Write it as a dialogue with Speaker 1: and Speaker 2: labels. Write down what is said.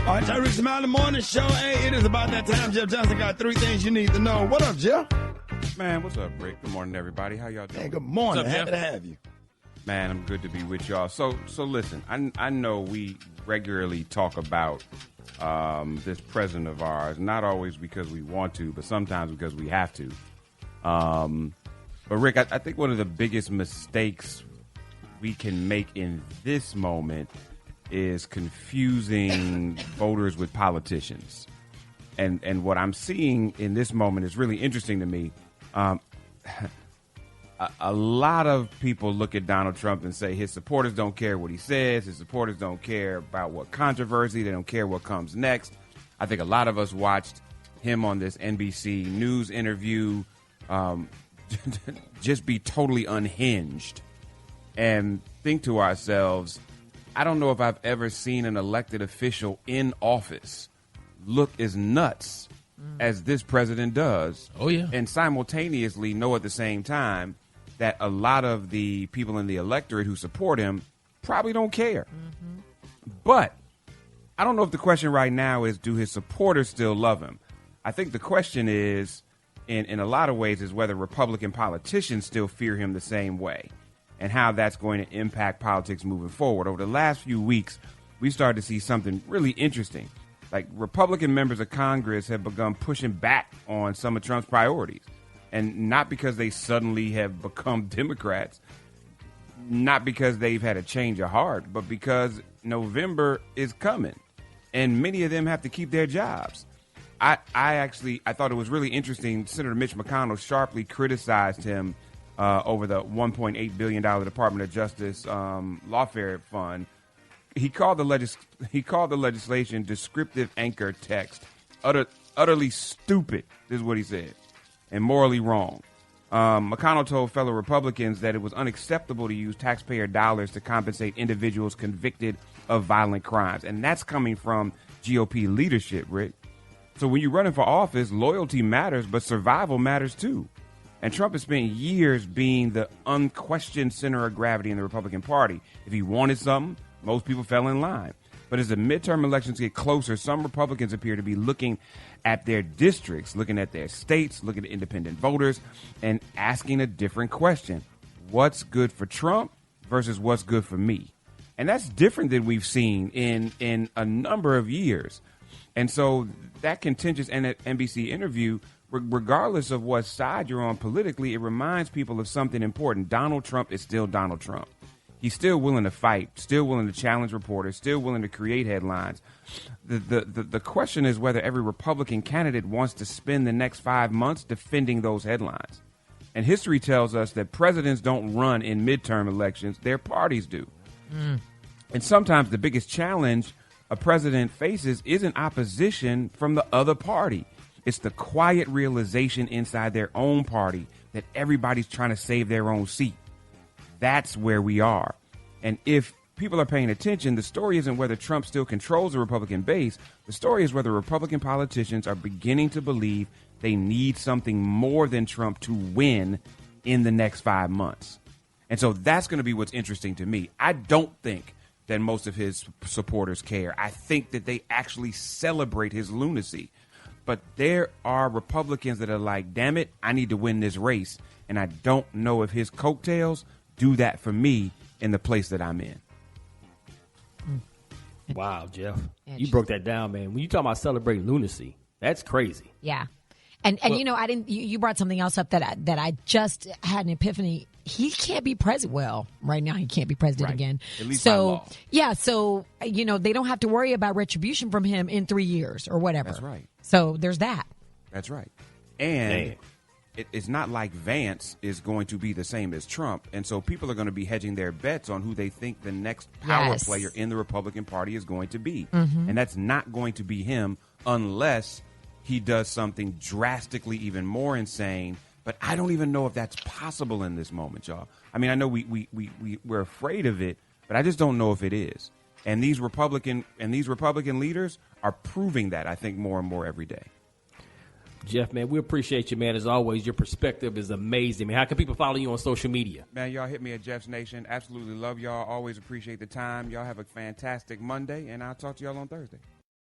Speaker 1: All right, Rickey, Smiley Morning Show. Hey, it is about that time. Jeff Johnson got 3 things you need to know. What up, Jeff?
Speaker 2: Man, what's up, Rick? Good morning, everybody. How y'all doing?
Speaker 1: Hey, good morning.
Speaker 3: What's up,
Speaker 1: Happy to have you.
Speaker 2: Man, I'm good to be with y'all. So listen, I know we regularly talk about this president of ours, not always because we want to, but sometimes because we have to. But, Rick, I think one of the biggest mistakes we can make in this moment is confusing voters with politicians. And what I'm seeing in this moment is really interesting to me. A lot of people look at Donald Trump and say his supporters don't care what he says. His supporters don't care about what controversy. They don't care what comes next. I think a lot of us watched him on this NBC News interview just be totally unhinged and think to ourselves, I don't know if I've ever seen an elected official in office look as nuts as this president does.
Speaker 3: Oh, yeah.
Speaker 2: And simultaneously know at the same time that a lot of the people in the electorate who support him probably don't care. But I don't know if the question right now is, do his supporters still love him? I think the question is, in a lot of ways, is whether Republican politicians still fear him the same way and how that's going to impact politics moving forward. Over the last few weeks, we started to see something really interesting. Like, Republican members of Congress have begun pushing back on some of Trump's priorities. And not because they suddenly have become Democrats, not because they've had a change of heart, but because November is coming and many of them have to keep their jobs. I thought it was really interesting. Senator Mitch McConnell sharply criticized him over the $1.8 billion Department of Justice lawfare fund. He called the legislation descriptive anchor text, utterly stupid, is what he said, and morally wrong. McConnell told fellow Republicans that it was unacceptable to use taxpayer dollars to compensate individuals convicted of violent crimes. And that's coming from GOP leadership, Rick. So when you're running for office, loyalty matters, but survival matters too. And Trump has spent years being the unquestioned center of gravity in the Republican Party. If he wanted something, most people fell in line. But as the midterm elections get closer, some Republicans appear to be looking at their districts, looking at their states, looking at independent voters, and asking a different question. What's good for Trump versus what's good for me? And that's different than we've seen in a number of years. And so that contentious NBC interview, regardless of what side you're on politically, it reminds people of something important. Donald Trump is still Donald Trump. He's still willing to fight, still willing to challenge reporters, still willing to create headlines. The question is whether every Republican candidate wants to spend the next 5 months defending those headlines. And history tells us that presidents don't run in midterm elections, their parties do. And sometimes the biggest challenge a president faces isn't opposition from the other party. It's the quiet realization inside their own party that everybody's trying to save their own seat. That's where we are. And if people are paying attention, the story isn't whether Trump still controls the Republican base. The story is whether Republican politicians are beginning to believe they need something more than Trump to win in the next 5 months. And so that's going to be what's interesting to me. I don't think that most of his supporters care. I think that they actually celebrate his lunacy. But there are Republicans that are like, damn it, I need to win this race. And I don't know if his coattails do that for me in the place that I'm in.
Speaker 4: Wow, Jeff. You broke that down, man. When you talk about celebrating lunacy, that's crazy.
Speaker 5: Yeah. And well, I didn't. You brought something else up that I just had an epiphany. He can't be president. Well, right now he can't be president again.
Speaker 2: At least by law.
Speaker 5: Yeah. So they don't have to worry about retribution from him in 3 years or whatever.
Speaker 2: That's right.
Speaker 5: So there's that.
Speaker 2: That's right. And it's not like Vance is going to be the same as Trump. And so people are going to be hedging their bets on who they think the next power player in the Republican Party is going to be. Mm-hmm. And that's not going to be him unless he does something drastically even more insane. But I don't even know if that's possible in this moment, y'all. I mean, I know we're afraid of it, but I just don't know if it is. And these Republican leaders are proving that, I think, more and more every day.
Speaker 4: Jeff, man, we appreciate you, man. As always, your perspective is amazing. Man, how can people follow you on social media?
Speaker 2: Man, y'all hit me at Jeff's Nation. Absolutely love y'all. Always appreciate the time. Y'all have a fantastic Monday, and I'll talk to y'all on Thursday.